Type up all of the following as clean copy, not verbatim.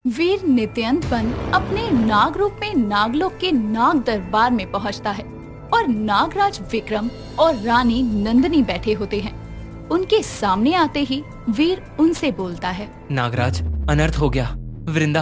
वीर नित्यांतन अपने नाग रूप में नागलोक के नाग दरबार में पहुंचता है और नागराज विक्रम और रानी नंदिनी बैठे होते हैं। उनके सामने आते ही वीर उनसे बोलता है, नागराज, अनर्थ हो गया। वृंदा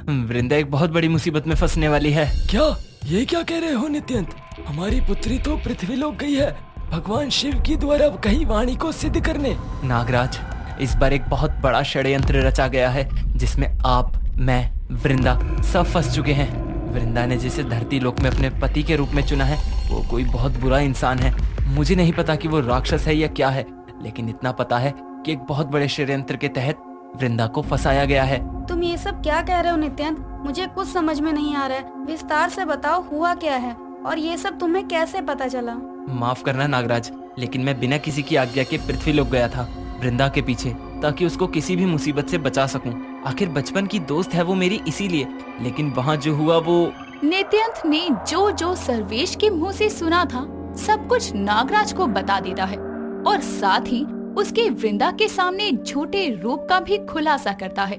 वृंदा एक बहुत बड़ी मुसीबत में फंसने वाली है। क्या? ये क्या कह रहे हो नित्यंत? हमारी पुत्री तो पृथ्वी लोक गई है भगवान शिव की द्वारा कही वाणी को सिद्ध करने। नागराज, इस बार एक बहुत बड़ा षड्यंत्र रचा गया है जिसमें आप, मैं, वृंदा सब फंस चुके हैं। वृंदा ने जिसे धरती लोक में अपने पति के रूप में चुना है वो कोई बहुत बुरा इंसान है। मुझे नहीं पता कि वो राक्षस है या क्या है, लेकिन इतना पता है कि एक बहुत बड़े षड्यंत्र के तहत वृंदा को फंसाया गया है। तुम ये सब क्या कह रहे हो नित्यांत? मुझे कुछ समझ में नहीं आ रहा है। विस्तार से बताओ, हुआ क्या है और ये सब तुम्हें कैसे पता चला? माफ करना नागराज, लेकिन मैं बिना किसी की आज्ञा के पृथ्वी लोक गया था वृंदा के पीछे, ताकि उसको किसी भी मुसीबत से बचा सकूं। आखिर बचपन की दोस्त है वो मेरी, इसीलिए। लेकिन वहाँ जो हुआ वो... नित्यांत ने जो सर्वेश के मुंह से सुना था सब कुछ नागराज को बता देता है और साथ ही उसके वृंदा के सामने झूठे रूप का भी खुलासा करता है।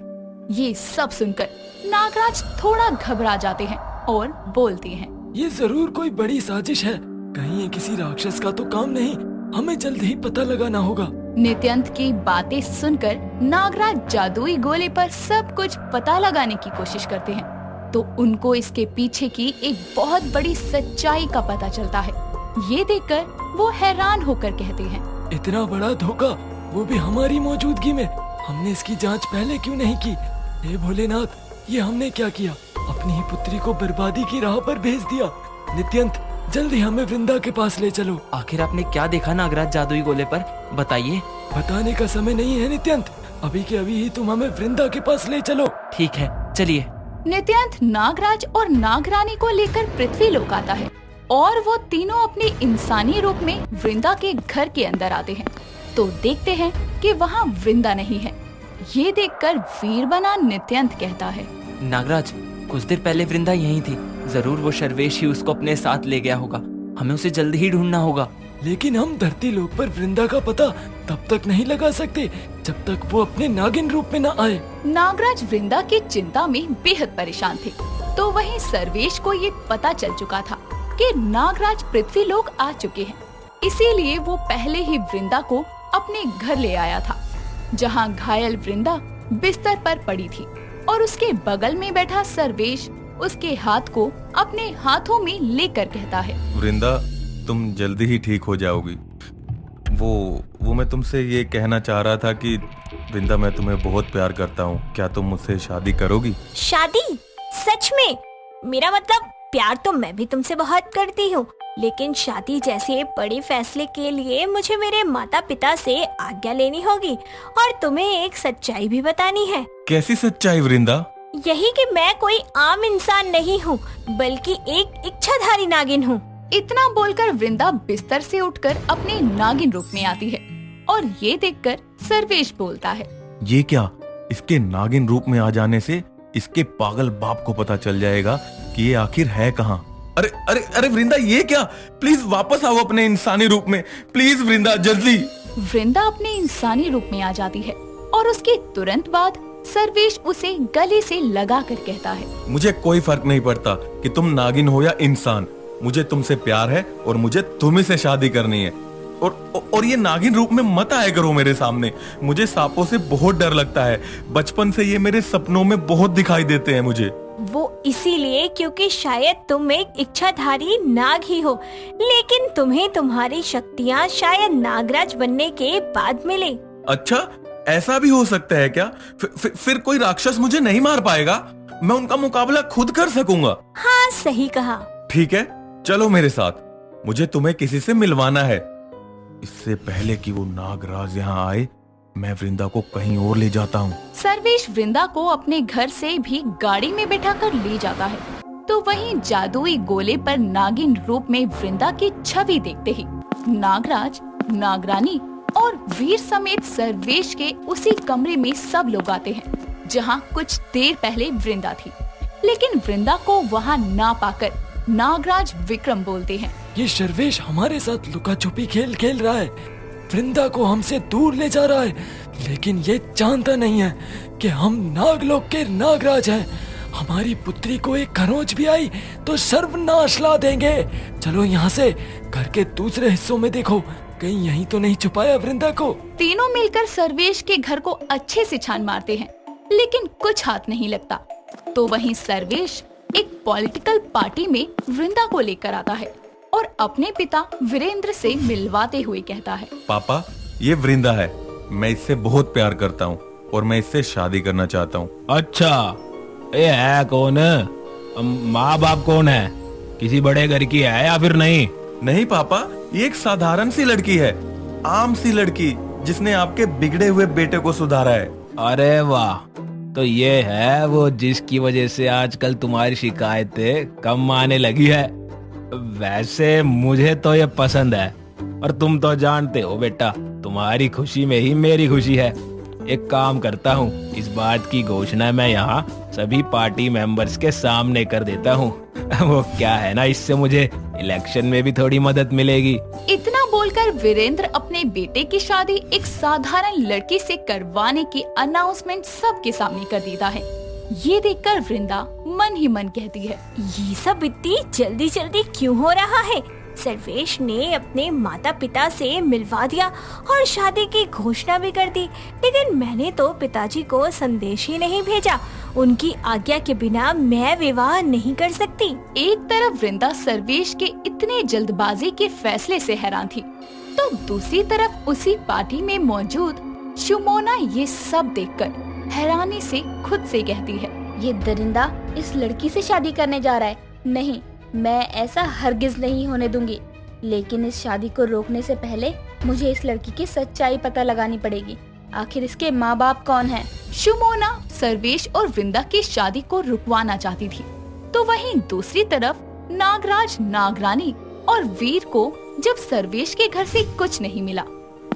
ये सब सुनकर नागराज थोड़ा घबरा जाते हैं और बोलते हैं, ये जरूर कोई बड़ी साजिश है। कहीं ये किसी राक्षस का तो काम नहीं। हमें जल्द ही पता लगाना होगा। नित्यांत की बातें सुनकर नागराज जादुई गोले पर सब कुछ पता लगाने की कोशिश करते हैं, तो उनको इसके पीछे की एक बहुत बड़ी सच्चाई का पता चलता है। ये देखकर वो हैरान होकर कहते हैं, इतना बड़ा धोखा, वो भी हमारी मौजूदगी में। हमने इसकी जांच पहले क्यों नहीं की? हे भोलेनाथ, ये हमने क्या किया? अपनी ही पुत्री को बर्बादी की राह पर भेज दिया। नित्यंत, जल्दी हमें वृंदा के पास ले चलो। आखिर आपने क्या देखा नागराज जादुई गोले पर? बताइए। बताने का समय नहीं है नित्यंत, अभी के अभी ही तुम हमें वृंदा के पास ले चलो। ठीक है, चलिए। नित्यांत नागराज और नागरानी को लेकर पृथ्वी लोक आता है और वो तीनों अपने इंसानी रूप में वृंदा के घर के अंदर आते हैं, तो देखते हैं कि वहाँ वृंदा नहीं है। ये देखकर वीर बना नित्यांत कहता है, नागराज, कुछ देर पहले वृंदा यहीं थी। जरूर वो शर्वेश ही उसको अपने साथ ले गया होगा। हमें उसे जल्दी ही ढूंढना होगा। लेकिन हम धरती लोक पर वृंदा का पता तब तक नहीं लगा सकते जब तक वो अपने नागिन रूप में न आए। नागराज वृंदा की चिंता में बेहद परेशान थे, तो वहीं सर्वेश को ये पता चल चुका था कि नागराज पृथ्वी लोक आ चुके हैं। इसीलिए वो पहले ही वृंदा को अपने घर ले आया था, जहाँ घायल वृंदा बिस्तर पर पड़ी थी और उसके बगल में बैठा सर्वेश उसके हाथ को अपने हाथों में लेकर कहता है, वृंदा, तुम जल्दी ही ठीक हो जाओगी। वो मैं तुमसे ये कहना चाह रहा था कि वृंदा, मैं तुम्हें बहुत प्यार करता हूँ। क्या तुम मुझसे शादी करोगी? शादी? सच में? मेरा मतलब प्यार तो मैं भी तुमसे बहुत करती हूँ, लेकिन शादी जैसे बड़े फैसले के लिए मुझे मेरे माता पिता से आज्ञा लेनी होगी और तुम्हें एक सच्चाई भी बतानी है। कैसी सच्चाई वृंदा? यही कि मैं कोई आम इंसान नहीं हूँ, बल्कि एक इच्छाधारी नागिन हूँ। इतना बोलकर वृंदा बिस्तर से उठकर अपने नागिन रूप में आती है और ये देखकर सर्वेश बोलता है, ये क्या? इसके नागिन रूप में आ जाने से इसके पागल बाप को पता चल जाएगा कि ये आखिर है कहाँ। अरे अरे अरे वृंदा, ये क्या? प्लीज वापस आओ अपने इंसानी रूप में। प्लीज वृंदा, जल्दी। वृंदा अपने इंसानी रूप में आ जाती है और उसके तुरंत बाद सर्वेश उसे गले से लगा कर कहता है, मुझे कोई फर्क नहीं पड़ता कि तुम नागिन हो या इंसान। मुझे तुमसे प्यार है और मुझे तुम्ही से शादी करनी है। और ये नागिन रूप में मत आया करो मेरे सामने। मुझे सांपों से बहुत डर लगता है। बचपन से ये मेरे सपनों में बहुत दिखाई देते हैं मुझे। वो इसीलिए क्योंकि शायद तुम एक इच्छाधारी नाग ही हो, लेकिन तुम्हें तुम्हारी शक्तियाँ शायद नागराज बनने के बाद मिले। अच्छा, ऐसा भी हो सकता है क्या? फिर कोई राक्षस मुझे नहीं मार पाएगा? मैं उनका मुकाबला खुद कर सकूंगा। हाँ, सही कहा। ठीक है, चलो मेरे साथ। मुझे तुम्हें किसी से मिलवाना है। इससे पहले कि वो नागराज यहाँ आए, मैं वृंदा को कहीं और ले जाता हूँ। सर्वेश वृंदा को अपने घर से भी गाड़ी में बैठाकर ले जाता है, तो वहीं जादुई गोले पर नागिन रूप में वृंदा की छवि देखते ही नागराज, नागरानी और वीर समेत सर्वेश के उसी कमरे में सब लोग आते हैं जहाँ कुछ देर पहले वृंदा थी। लेकिन वृंदा को वहाँ ना पाकर नागराज विक्रम बोलते हैं, ये सर्वेश हमारे साथ लुका छुपी खेल खेल रहा है। वृंदा को हमसे दूर ले जा रहा है, लेकिन ये जानता नहीं है कि हम नागलोक के नागराज हैं। हमारी पुत्री को एक खरोंच भी आई तो सर्वनाश ला देंगे। चलो यहाँ से घर के दूसरे हिस्सों में देखो, कहीं यहीं तो नहीं छुपाया वृंदा को। तीनों मिलकर सर्वेश के घर को अच्छे से छान मारते हैं, लेकिन कुछ हाथ नहीं लगता। तो वहीं सर्वेश एक पॉलिटिकल पार्टी में वृंदा को लेकर आता है और अपने पिता वीरेंद्र से मिलवाते हुए कहता है, पापा, ये वृंदा है। मैं इससे बहुत प्यार करता हूँ और मैं इससे शादी करना चाहता हूँ। अच्छा, ये है कौन? माँ बाप कौन है? किसी बड़े घर की है या फिर नहीं? नहीं पापा, ये एक साधारण सी लड़की है, आम सी लड़की जिसने आपके बिगड़े हुए बेटे को सुधारा है। अरे वाह, तो ये है वो जिसकी वजह से आजकल तुम्हारी शिकायतें कम आने लगी है। वैसे मुझे तो ये पसंद है, और तुम तो जानते हो बेटा, तुम्हारी खुशी में ही मेरी खुशी है। एक काम करता हूँ, इस बात की घोषणा मैं यहाँ सभी पार्टी मेंबर्स के सामने कर देता हूँ। वो क्या है ना, इससे मुझे इलेक्शन में भी थोड़ी मदद मिलेगी। इतना बोलकर वीरेंद्र अपने बेटे की शादी एक साधारण लड़की से करवाने की अनाउंसमेंट सबके सामने कर देता है। ये देखकर वृंदा मन ही मन कहती है, ये सब इतनी जल्दी जल्दी क्यों हो रहा है? सर्वेश ने अपने माता पिता से मिलवा दिया और शादी की घोषणा भी कर दी, लेकिन मैंने तो पिताजी को संदेश ही नहीं भेजा। उनकी आज्ञा के बिना मैं विवाह नहीं कर सकती। एक तरफ वृंदा सर्वेश के इतने जल्दबाजी के फैसले से हैरान थी, तो दूसरी तरफ उसी पार्टी में मौजूद शुमोना ये सब देखकर हैरानी से खुद से कहती है, ये दरिंदा इस लड़की से शादी करने जा रहा है। नहीं, मैं ऐसा हरगिज नहीं होने दूंगी। लेकिन इस शादी को रोकने से पहले मुझे इस लड़की की सच्चाई पता लगानी पड़ेगी। आखिर इसके माँ बाप कौन हैं? शुमोना सर्वेश और वृंदा की शादी को रुकवाना चाहती थी। तो वहीं दूसरी तरफ नागराज, नागरानी और वीर को जब सर्वेश के घर से कुछ नहीं मिला,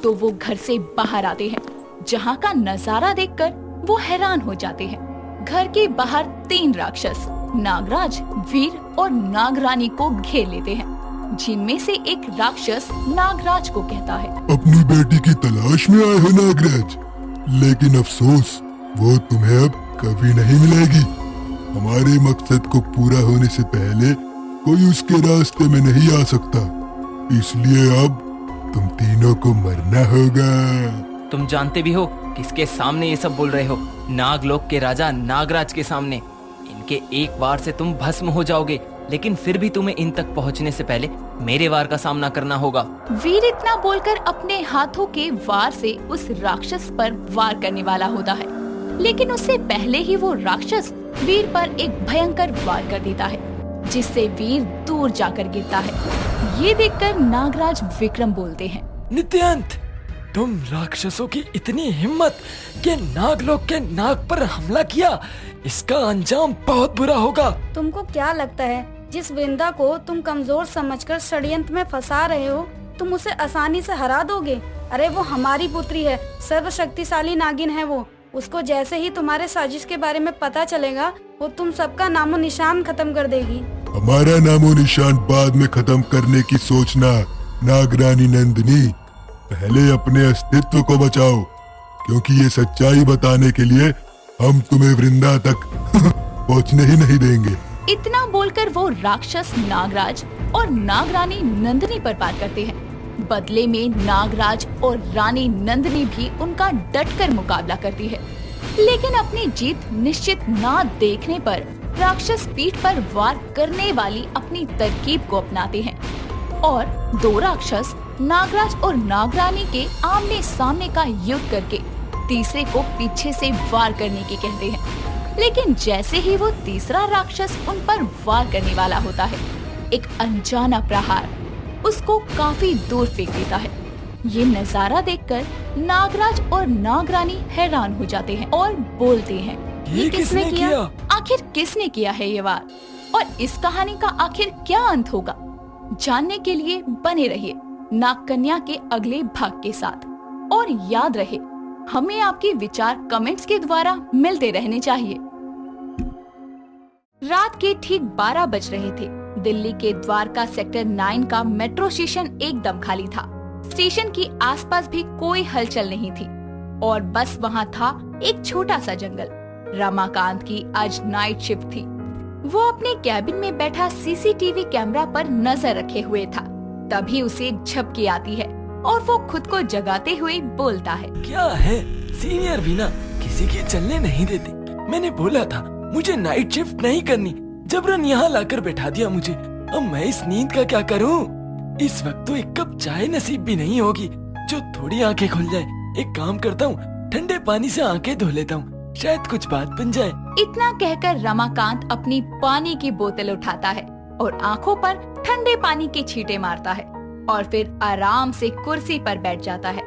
तो वो घर से बाहर आते हैं, जहाँ का नजारा देखकर वो हैरान हो जाते हैं। घर के बाहर 3 राक्षस नागराज, वीर और नागरानी को घेर लेते हैं, जिनमें से एक राक्षस नागराज को कहता है, अपनी बेटी की तलाश में आए हो नागराज, लेकिन अफसोस वो तुम्हें अब कभी नहीं मिलेगी। हमारे मकसद को पूरा होने से पहले कोई उसके रास्ते में नहीं आ सकता, इसलिए अब तुम तीनों को मरना होगा। तुम जानते भी हो किसके सामने ये सब बोल रहे हो? नागलोक के राजा नागराज के सामने। इनके एक वार से तुम भस्म हो जाओगे, लेकिन फिर भी तुम्हें इन तक पहुंचने से पहले मेरे वार का सामना करना होगा। वीर इतना बोलकर अपने हाथों के वार से उस राक्षस पर वार करने वाला होता है, लेकिन उससे पहले ही वो राक्षस वीर पर एक भयंकर वार कर देता है, जिससे वीर दूर जाकर गिरता है। ये देखकर नागराज विक्रम बोलते हैं, नित्यांत, तुम राक्षसों की इतनी हिम्मत कि नागलोक के नाग पर हमला किया, इसका अंजाम बहुत बुरा होगा। तुमको क्या लगता है, जिस वृंदा को तुम कमजोर समझकर षड्यंत्र में फंसा रहे हो, तुम उसे आसानी से हरा दोगे? अरे वो हमारी पुत्री है, सर्वशक्तिशाली नागिन है वो। उसको जैसे ही तुम्हारे साजिश के बारे में पता चलेगा, वो तुम सबका नामो निशान खत्म कर देगी। हमारा नामो निशान बाद में खत्म करने की सोचना, नागरानी नंदिनी, पहले अपने अस्तित्व को बचाओ, क्योंकि ये सच्चाई बताने के लिए हम तुम्हें वृंदा तक पहुंचने ही नहीं देंगे। इतना बोलकर वो राक्षस नागराज और नागरानी नंदिनी पर वार करते हैं। बदले में नागराज और रानी नंदिनी भी उनका डटकर मुकाबला करती है, लेकिन अपनी जीत निश्चित ना देखने पर राक्षस पीठ पर वार करने वाली अपनी तरकीब को अपनाते हैं और 2 राक्षस नागराज और नागरानी के आमने सामने का युद्ध करके तीसरे को पीछे से वार करने की कहते हैं। लेकिन जैसे ही वो तीसरा राक्षस उन पर वार करने वाला होता है, एक अनजाना प्रहार उसको काफी दूर फेंक देता है। ये नजारा देखकर नागराज और नागरानी हैरान हो जाते हैं और बोलते हैं, ये किसने किया? आखिर किसने किया है ये वार, और इस कहानी का आखिर क्या अंत होगा? जानने के लिए बने रहिए नागकन्या के अगले भाग के साथ। और याद रहे, हमें आपके विचार कमेंट्स के द्वारा मिलते रहने चाहिए। रात के ठीक 12 बज रहे थे। दिल्ली के द्वारका सेक्टर 9 का मेट्रो स्टेशन एकदम खाली था। स्टेशन की आसपास भी कोई हलचल नहीं थी और बस वहाँ था एक छोटा सा जंगल। रमाकांत की आज नाइट शिफ्ट थी। वो अपने कैबिन में बैठा सीसीटीवी कैमरा पर नजर रखे हुए था। तभी उसे झपकी आती है और वो खुद को जगाते हुए बोलता है, क्या है सीनियर वीना, किसी के चलने नहीं देते। मैंने बोला था मुझे नाइट शिफ्ट नहीं करनी, जबरन यहाँ लाकर बैठा दिया मुझे। अब मैं इस नींद का क्या करूँ? इस वक्त तो एक कप चाय नसीब भी नहीं होगी जो थोड़ी आंखें खुल जाए। एक काम करता हूँ, ठंडे पानी से आंखें धो लेता हूँ, शायद कुछ बात बन जाए। इतना कहकर रमाकांत अपनी पानी की बोतल उठाता है और आंखों पर ठंडे पानी के छींटे मारता है और फिर आराम से कुर्सी पर बैठ जाता है।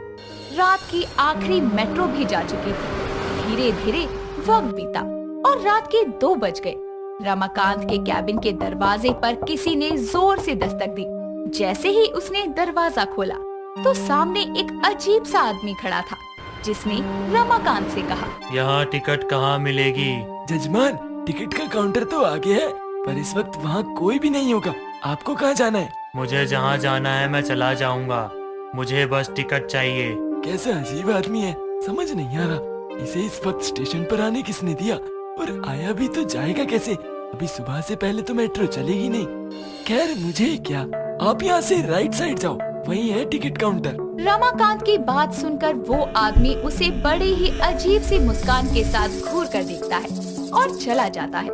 रात की आखिरी मेट्रो भी जा चुकी थी। धीरे धीरे वक्त बीता और रात के 2 बज गए। रमाकांत के कैबिन के दरवाजे पर किसी ने जोर से दस्तक दी। जैसे ही उसने दरवाजा खोला तो सामने एक अजीब सा आदमी खड़ा था, जिसने रमाकांत से कहा, यहाँ टिकट कहाँ मिलेगी? जजमान, टिकट का काउंटर तो आगे है, पर इस वक्त वहाँ कोई भी नहीं होगा। आपको कहाँ जाना है? मुझे जहाँ जाना है मैं चला जाऊँगा, मुझे बस टिकट चाहिए। कैसा अजीब आदमी है, समझ नहीं आ रहा। इसे इस वक्त स्टेशन पर आने किसने दिया? और आया भी तो जाएगा कैसे? अभी सुबह से पहले तो मेट्रो चलेगी नहीं। खैर मुझे क्या, आप यहाँ से राइट साइड जाओ, वही है टिकट काउंटर। रमाकांत की बात सुनकर वो आदमी उसे बड़े ही अजीब सी मुस्कान के साथ घूर कर देखता है और चला जाता है।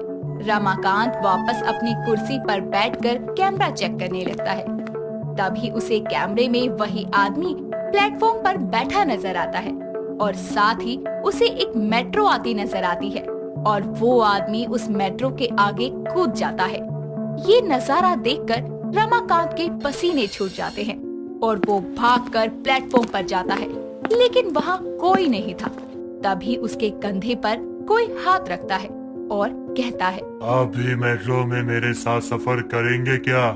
रमाकांत वापस अपनी कुर्सी पर बैठकर कैमरा चेक करने लगता है। तभी उसे कैमरे में वही आदमी प्लेटफॉर्म पर बैठा नजर आता है और साथ ही उसे एक मेट्रो आती नजर आती है और वो आदमी उस मेट्रो के आगे कूद जाता है। ये नजारा देखकर रमाकांत के पसीने छूट जाते हैं और वो भागकर प्लेटफॉर्म पर जाता है, लेकिन वहाँ कोई नहीं था। तभी उसके कंधे पर कोई हाथ रखता है और कहता है, आप भी मेट्रो में मेरे साथ सफर करेंगे क्या?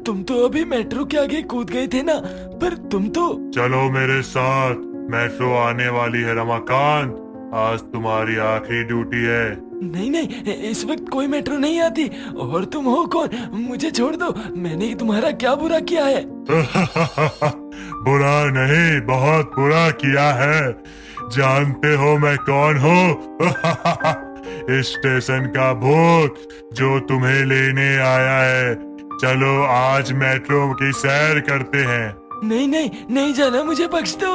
तुम तो अभी मेट्रो के आगे कूद गए थे ना, पर तुम तो। चलो मेरे साथ, मेट्रो आने वाली है रमाकांत, आज तुम्हारी आखिरी ड्यूटी है। नहीं नहीं, इस वक्त कोई मेट्रो नहीं आती। और तुम हो कौन? मुझे छोड़ दो, मैंने तुम्हारा क्या बुरा किया है? बुरा नहीं, बहुत बुरा किया है। जानते हो मैं कौन हूँ? इस स्टेशन का भूत जो तुम्हें लेने आया है। चलो आज मेट्रो की सैर करते हैं। नहीं नहीं नहीं जाना, मुझे बख्श दो।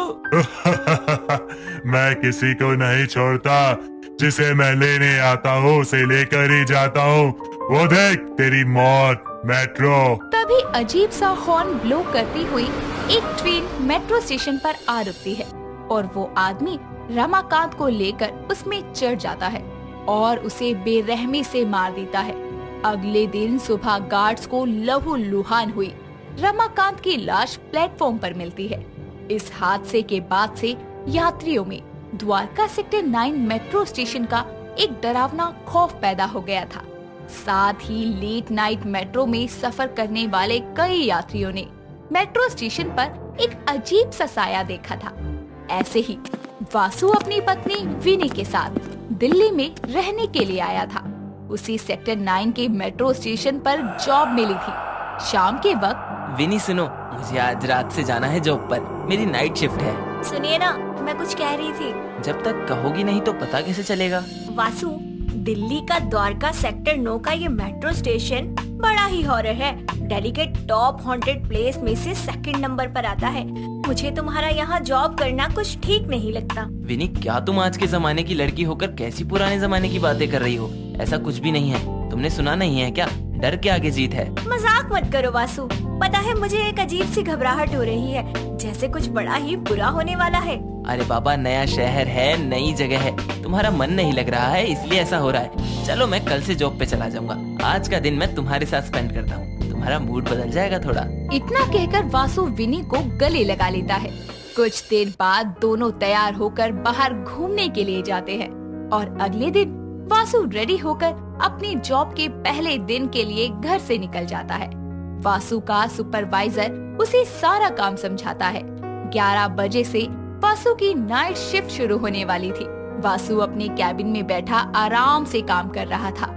मैं किसी को नहीं छोड़ता, जिसे मैं लेने आता हूँ उसे लेकर ही जाता हूँ। वो देख तेरी मौत मेट्रो। तभी अजीब सा हॉर्न ब्लो करती हुई एक ट्रेन मेट्रो स्टेशन पर आ रुकती है और वो आदमी रमाकांत को लेकर उसमें चढ़ जाता है और उसे बेरहमी से मार देता है। अगले दिन सुबह गार्ड्स को लहूलुहान हुई रमाकांत की लाश प्लेटफॉर्म पर मिलती है। इस हादसे के बाद से यात्रियों में द्वारका सेक्टर 9 मेट्रो स्टेशन का एक डरावना खौफ पैदा हो गया था। साथ ही लेट नाइट मेट्रो में सफर करने वाले कई यात्रियों ने मेट्रो स्टेशन पर एक अजीब सा साया देखा था। ऐसे ही वासु अपनी पत्नी विनी के साथ दिल्ली में रहने के लिए आया था। उसी सेक्टर 9 के मेट्रो स्टेशन पर जॉब मिली थी। शाम के वक्त, विनी सुनो, मुझे आज रात से जाना है जॉब पर, मेरी नाइट शिफ्ट है। सुनिए ना, मैं कुछ कह रही थी। जब तक कहोगी नहीं तो पता कैसे चलेगा? वासु, दिल्ली का द्वारका सेक्टर 9 का ये मेट्रो स्टेशन बड़ा ही हॉरर है। दिल्ली के टॉप हॉन्टेड प्लेस में से 2nd नंबर पर आता है। मुझे तुम्हारा यहाँ जॉब करना कुछ ठीक नहीं लगता। विनी, क्या तुम आज के जमाने की लड़की होकर कैसी पुराने जमाने की बातें कर रही हो? ऐसा कुछ भी नहीं है। तुमने सुना नहीं है क्या, डर के आगे जीत है। मजाक मत करो वासु, पता है मुझे एक अजीब सी घबराहट हो रही है, जैसे कुछ बड़ा ही बुरा होने वाला है। अरे बाबा, नया शहर है, नई जगह है, तुम्हारा मन नहीं लग रहा है इसलिए ऐसा हो रहा है। चलो मैं कल से जॉब पे चला जाऊंगा, आज का दिन मैं तुम्हारे साथ स्पेंड करता हूँ, तुम्हारा मूड बदल जाएगा थोड़ा। इतना कहकर वासु विनी को गले लगा लेता है। कुछ देर बाद दोनों तैयार होकर बाहर घूमने के लिए जाते हैं और अगले दिन वासु रेडी होकर अपनी जॉब के पहले दिन के लिए घर से निकल जाता है। वासु का सुपरवाइजर उसे सारा काम समझाता है। 11 बजे से वासु की नाइट शिफ्ट शुरू होने वाली थी। वासु अपने कैबिन में बैठा आराम से काम कर रहा था।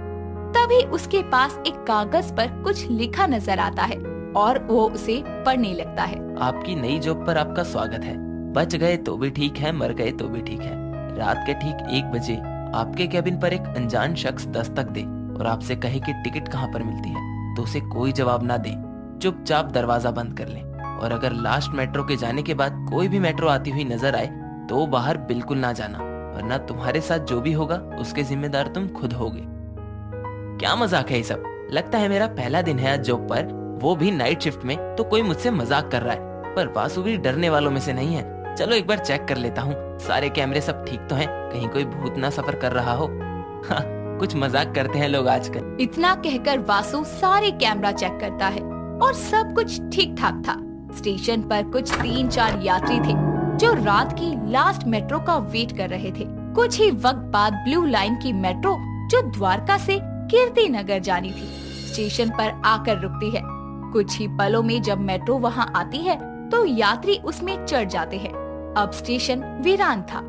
तभी उसके पास एक कागज पर कुछ लिखा नजर आता है और वो उसे पढ़ने लगता है। आपकी नई जॉब पर आपका स्वागत है। बच गए तो भी ठीक है, मर गए तो भी ठीक है। रात के ठीक 1 बजे आपके कैबिन पर एक अनजान शख्स दस्तक दे और आपसे कहे कि टिकट कहाँ पर मिलती है, तो उसे कोई जवाब ना दे, चुपचाप दरवाजा बंद कर ले। और अगर लास्ट मेट्रो के जाने के बाद कोई भी मेट्रो आती हुई नजर आए तो बाहर बिल्कुल ना जाना, वरना तुम्हारे साथ जो भी होगा उसके जिम्मेदार तुम खुद होगे। क्या मजाक है ये सब। लगता है मेरा पहला दिन है आज जॉब पर, वो भी नाइट शिफ्ट में, तो कोई मुझसे मजाक कर रहा है। पर वासु भी डरने वालों में से नहीं है। चलो एक बार चेक कर लेता हूँ, सारे कैमरे सब ठीक तो हैं, कहीं कोई भूत ना सफर कर रहा हो। हाँ, कुछ मजाक करते हैं लोग आजकल। इतना कहकर वासु सारे कैमरा चेक करता है और सब कुछ ठीक ठाक था। स्टेशन पर कुछ 3-4 यात्री थे जो रात की लास्ट मेट्रो का वेट कर रहे थे। कुछ ही वक्त बाद ब्लू लाइन की मेट्रो जो द्वारका से कीर्ति नगर जानी थी, स्टेशन पर आकर रुकती है। कुछ ही पलों में जब मेट्रो वहां आती है तो यात्री उसमें चढ़ जाते हैं। अब स्टेशन वीरान था।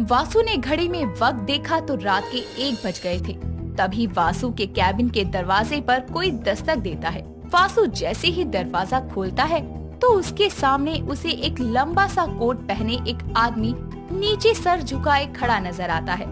वासु ने घड़ी में वक्त देखा तो रात के 1 बज गए थे। तभी वासु के कैबिन के दरवाजे पर कोई दस्तक देता है। वासु जैसे ही दरवाजा खोलता है तो उसके सामने उसे एक लंबा सा कोट पहने एक आदमी नीचे सर झुकाए खड़ा नजर आता है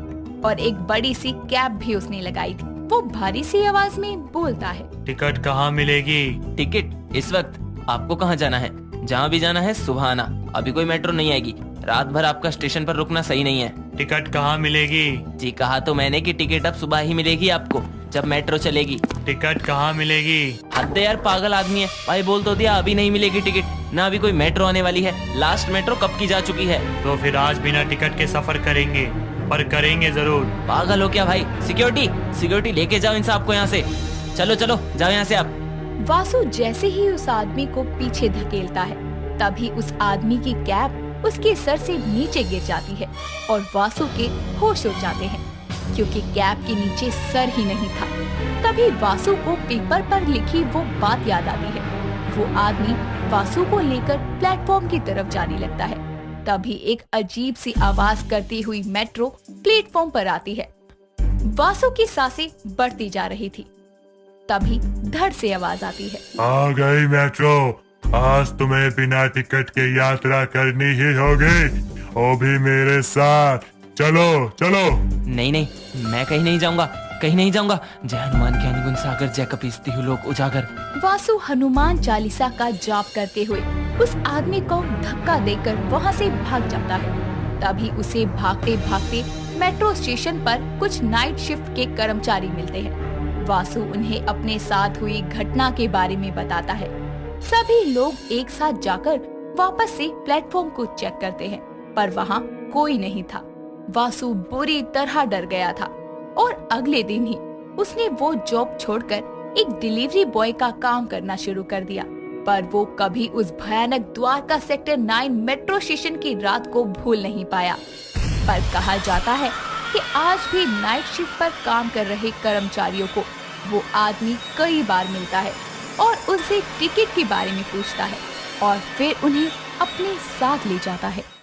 और एक बड़ी सी कैप भी उसने लगाई थी। वो भारी सी आवाज में बोलता है, टिकट कहाँ मिलेगी? टिकट? इस वक्त आपको कहाँ जाना है? जहाँ भी जाना है सुबह आना, अभी कोई मेट्रो नहीं आएगी। रात भर आपका स्टेशन पर रुकना सही नहीं है। टिकट कहाँ मिलेगी? जी कहा तो मैंने कि टिकट अब सुबह ही मिलेगी आपको, जब मेट्रो चलेगी। टिकट कहाँ मिलेगी? हद है यार, पागल आदमी है भाई। बोल तो दिया अभी नहीं मिलेगी टिकट, ना अभी कोई मेट्रो आने वाली है। लास्ट मेट्रो कब की जा चुकी है। तो फिर आज बिना टिकट के सफर करेंगे, पर करेंगे जरूर। पागल हो क्या भाई? सिक्योरिटी लेके जाओ इन सबको यहाँ से। चलो जाओ यहाँ से आप। वासु जैसे ही उस आदमी को पीछे धकेलता है तभी उस आदमी की कैप उसके सर से नीचे गिर जाती है और वासु के होश उड़ जाते हैं, क्योंकि कैप के नीचे सर ही नहीं था। तभी वासु को पेपर पर लिखी वो बात याद आती है। वो आदमी वासु को लेकर प्लेटफॉर्म की तरफ जाने लगता है। तभी एक अजीब सी आवाज करती हुई मेट्रो प्लेटफॉर्म पर आती है। वासु की सांसें बढ़ती जा रही थी। तभी धड़ से आवाज आती है, आ गई मेट्रो। आज तुम्हें बिना टिकट के यात्रा करनी ही होगी, वो भी मेरे साथ। चलो। नहीं, मैं कहीं नहीं जाऊंगा। जय हनुमान ज्ञानी गुण सागर, जय कपीसती हूँ लोक उजागर। वासु हनुमान चालीसा का जाप करते हुए उस आदमी को धक्का देकर वहाँ से भाग जाता है। तभी उसे भागते भागते मेट्रो स्टेशन पर कुछ नाइट शिफ्ट के कर्मचारी मिलते हैं। वासु उन्हें अपने साथ हुई घटना के बारे में बताता है। सभी लोग एक साथ जाकर वापस से प्लेटफॉर्म को चेक करते हैं, पर वहाँ कोई नहीं था। वासु बुरी तरह डर गया था और अगले दिन ही उसने वो जॉब छोड़कर एक डिलीवरी बॉय का काम करना शुरू कर दिया। पर वो कभी उस भयानक द्वारका सेक्टर 9 मेट्रो स्टेशन की रात को भूल नहीं पाया। पर कहा जाता है कि आज भी नाइट शिफ्ट पर काम कर रहे कर्मचारियों को वो आदमी कई बार मिलता है और उनसे टिकट के बारे में पूछता है और फिर उन्हें अपने साथ ले जाता है।